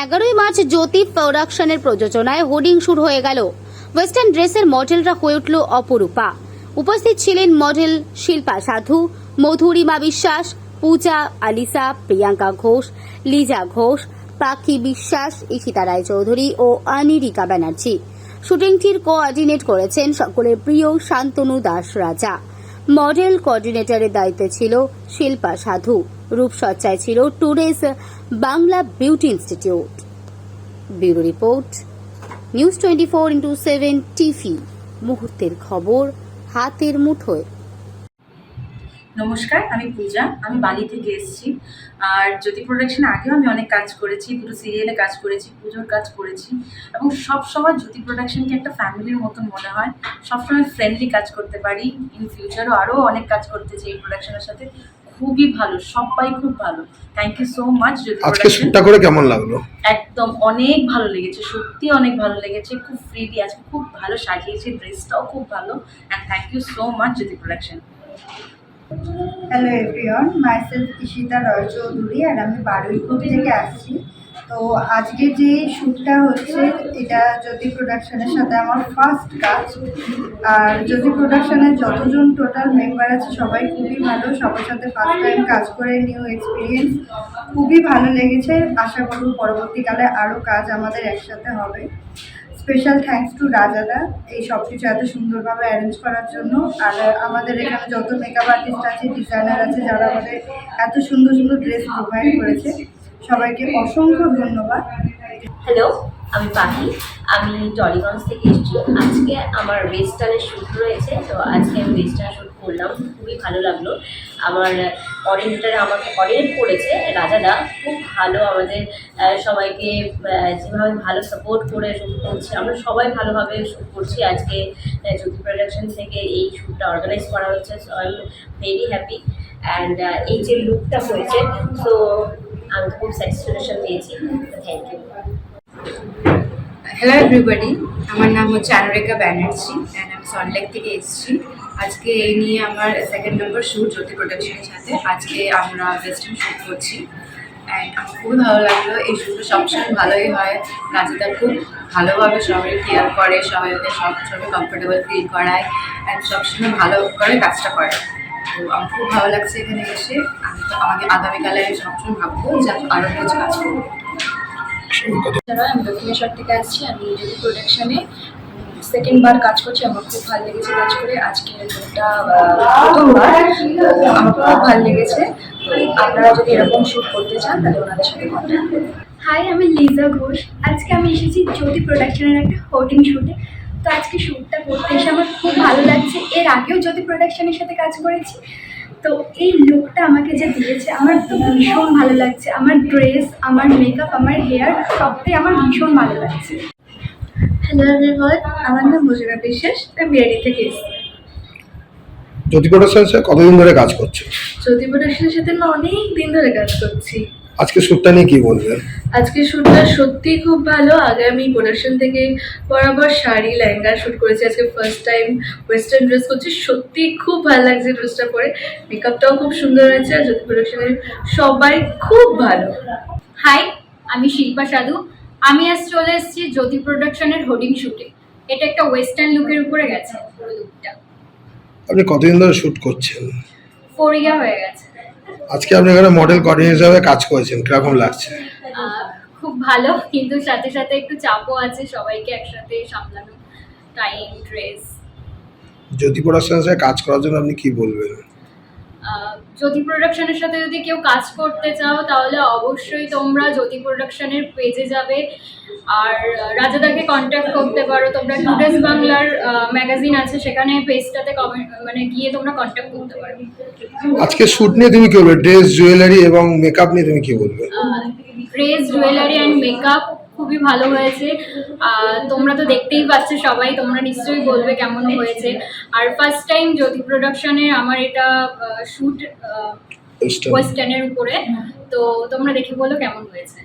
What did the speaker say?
11ই March জ্যোতি প্রোডাকশনের প্রযোজনায় hoarding শুরু হয়ে গেল। ওয়েস্টার্ন ড্রেসের মডেলরা হয়ে উঠল অপরূপা। উপস্থিত ছিলেন মডেল শিল্পা সাধু, মধুরিমা বিশ্বাস, পূজা আলিসা, প্রিয়াঙ্কা ঘোষ, লিজা ঘোষ, পাখি বিশ্বাস, ঈশিতা রায়চৌধুরী ও অনিরিকা ব্যানার্জি। শুটিংটির কোঅর্ডিনেট করেছেন সকলের প্রিয় শান্তনু দাস রাজা। মডেল কোঅর্ডিনেটরের দায়িত্বে ছিল শিল্পা সাধু। রূপসজ্জায় ছিল today's Bangla beauty institute. Bureau report, news 24x7 TV. মুহূর্তের খবর হাতের মুঠোয়। নমস্কার, আমি পূজা। আমি বালি থেকে এসেছি। আর জ্যোতি প্রোডাকশন আগেও আমি অনেক কাজ করেছি, দুটো সিরিয়ালে কাজ করেছি, পুজোর কাজ করেছি, এবং সবসময় জ্যোতি প্রোডাকশনকে একটা ফ্যামিলির মতন মনে হয়। সবসময় ফ্রেন্ডলি কাজ করতে পারি। ইন ফিউচারও আরও অনেক কাজ করতে চাই এই প্রোডাকশনের সাথে। খুবই ভালো, সবাই খুব ভালো। থ্যাংক ইউ সো মাচ জ্যোতি আজকে প্রোডাকশন। শুটটা করে কেমন লাগলো? একদম অনেক ভালো লেগেছে, সত্যি অনেক ভালো লেগেছে। খুব ফ্রিলি আজকে খুব ভালো সাজিয়েছে, ড্রেসটাও খুব ভালো। And thank you so much Jyoti production. Hello everyone, myself Ishita Roychowdhury, আর আমি বারুইপুর থেকে আসছি। তো আজকে যে শ্যুটটা হচ্ছে এটা জ্যোতি প্রোডাকশনের সাথে আমার ফার্স্ট কাজ। আর জ্যোতি প্রোডাকশনের যতজন টোটাল মেম্বার আছে সবাই খুবই ভালো, সবার সাথে ফার্স্ট টাইম কাজ করে নিউ এক্সপিরিয়েন্স, খুবই ভালো লেগেছে। আশা করব পরবর্তীকালে আরও কাজ আমাদের একসাথে হবে। স্পেশাল থ্যাঙ্কস টু রাজাদা এই সব কিছু এত সুন্দরভাবে অ্যারেঞ্জ করার জন্য। আর আমাদের এখানে যত মেকআপ আর্টিস্ট আছে, ডিজাইনার আছে, যারা আমাদের এত সুন্দর সুন্দর ড্রেস প্রোভাইড করেছে, সবাইকে অসংখ্য ধন্যবাদ। হ্যালো, আমি পাখি। আমি টলিগঞ্জ থেকে এসেছি। আজকে আমার ওয়েস্টার্নের শ্যুট রয়েছে, তো আজকে আমি ওয়েস্টার্ন শ্যুট করলাম। খুবই ভালো লাগলো। আমার কোঅর্ডিনেটর আমাকে কোঅর্ডিনেট করেছে রাজাদা, খুব ভালো। আমাদের সবাইকে যেভাবে ভালো সাপোর্ট করে শ্যুট করছি, আমরা সবাই ভালোভাবে শ্যুট করছি। আজকে জ্যোতি প্রোডাকশন থেকে এই শ্যুটটা অর্গানাইজ করা হচ্ছে, so I am very happy. And এই যে লুকটা হয়েছে, সো আমি খুব স্যাটিসফ্যাকশন পেয়েছি। Thank you. হ্যালো এভরিবডি, আমার নাম হচ্ছে অনুরেখা ব্যানার্জি অ্যান্ড আমি সল্টলেক থেকে এসেছি। আজকে এই নিয়ে আমার সেকেন্ড নম্বর শ্যুট জ্যোতি প্রোডাকশনের সাথে। আজকে আমরা ওয়েস্টার্ন শ্যুট করছি অ্যান্ড আমার খুবই ভালো লাগলো। এই শ্যুটটা সবসময় ভালোই হয়। রাজিতা খুব ভালোভাবে সবাই কেয়ার করে, সবাইকে সবসময় কমফোর্টেবল ফিল করায় অ্যান্ড সবসময় ভালো করে কাজটা করে। তো আমার খুব ভালো লাগছে এখানে এসে। আমাকে আগামীকালে আমি সবসময় ভাববো যে আরও কিছু কাজ করবো। আমি দক্ষিণেশ্বর থেকে আসছি। আমি জ্যোতি প্রোডাকশনে সেকেন্ডবার কাজ করছি। আমার খুব ভালো লেগেছে কাজ করে। আজকে এটা প্রথমবার, আমার খুব ভালো লেগেছে। আপনারা যদি এরকম শ্যুট করতে চান তাহলে ওনাদের সাথে কন্ট্যাক্ট করুন। হাই, আমি লিজা ঘোষ। আজকে আমি এসেছি জ্যোতি প্রোডাকশনের একটা হোর্ডিং শ্যুটে। তো আজকে শ্যুটটা করতে এসে আমার খুব ভালো লাগছে। এর আগেও জ্যোতি প্রোডাকশনের সাথে কাজ করেছি। তো এই লুকটা আমাকে যে দিয়েছে আমার তো ভীষণ ভালো লাগছে। আমার ড্রেস, আমার মেকআপ, আমার হেয়ার সবটাই আমার ভীষণ ভালো লাগছে। হ্যালো এভরিওয়ান, আমার নাম মজুরা বিশ্বাস। আমি বিআরডি থেকে এসেছি। জ্যোতি প্রোডাকশনের সাথে কতদিন ধরে কাজ করছো? জ্যোতি প্রোডাকশনের সাথে আমি অনেক দিন ধরে কাজ করছি। আজকে শ্যুটটা নিয়ে কি বলবেন? আজকে শ্যুটটা সত্যিই খুব ভালো। আগে আমি প্রোডাকশন থেকে বরাবর শাড়ি লেহেঙ্গা শ্যুট করেছি। আজকে ফার্স্ট টাইম ওয়েস্টার্ন ড্রেস করছি। সত্যিই খুব ভালো লাগছে ড্রেসটা পরে। মেকআপটাও খুব সুন্দর হয়েছে। আর জ্যোতি প্রোডাকশনের সবাই খুব ভালো। হাই, আমি শিল্পা সাধু। আমি আজ চলে এসেছি জ্যোতি প্রোডাকশনের হোর্ডিং শ্যুটে। এটা একটা ওয়েস্টার্ন লুকের উপরে গেছে লুকটা। আপনি কতদিন ধরে শ্যুট করছেন? 4 ইয়ার হয়ে গেছে। আজকে আপনি এখানে মডেল কোঅর্ডিনেটর হিসেবে কাজ করেছেন, কিরকম লাগছে? খুব ভালো, কিন্তু সাথে সাথে একটু চাপও আছে। সবাইকে একসাথে সামলানো, টাইম, ড্রেস। জ্যোতি প্রোডাকশনের সাথে কাজ করার জন্য আপনি কি বলবেন? জ্যোতি প্রোডাকশনের সাথে যদি কেউ কাজ করতে চাও তাহলে অবশ্যই তোমরা জ্যোতি প্রোডাকশনের পেজে যাবে, আর রাজাদাকে কন্ট্যাক্ট করতে পারো। তোমরা টুডেস বাংলার ম্যাগাজিন আছে, সেখানে পেজটাতে গিয়ে তোমরা কন্ট্যাক্ট করতে পারো। আজকে শ্যুট নিয়ে তুমি কি বলবে? ড্রেস, জুয়েলারি এবং মেকআপ নিয়ে তুমি কি বলবে? ড্রেস, জুয়েলারি অ্যান্ড মেকআপ খুবই ভালো হয়েছে। তোমরা তো দেখতেই পাচ্ছ সবাই, তোমরা নিশ্চয়ই বলবে কেমন হয়েছে। আর ফার্স্ট টাইম জ্যোতি প্রোডাকশনের আমার এটা শ্যুট ওয়েস্টার্নের উপরে। তো তোমরা দেখে বলো কেমন হয়েছে।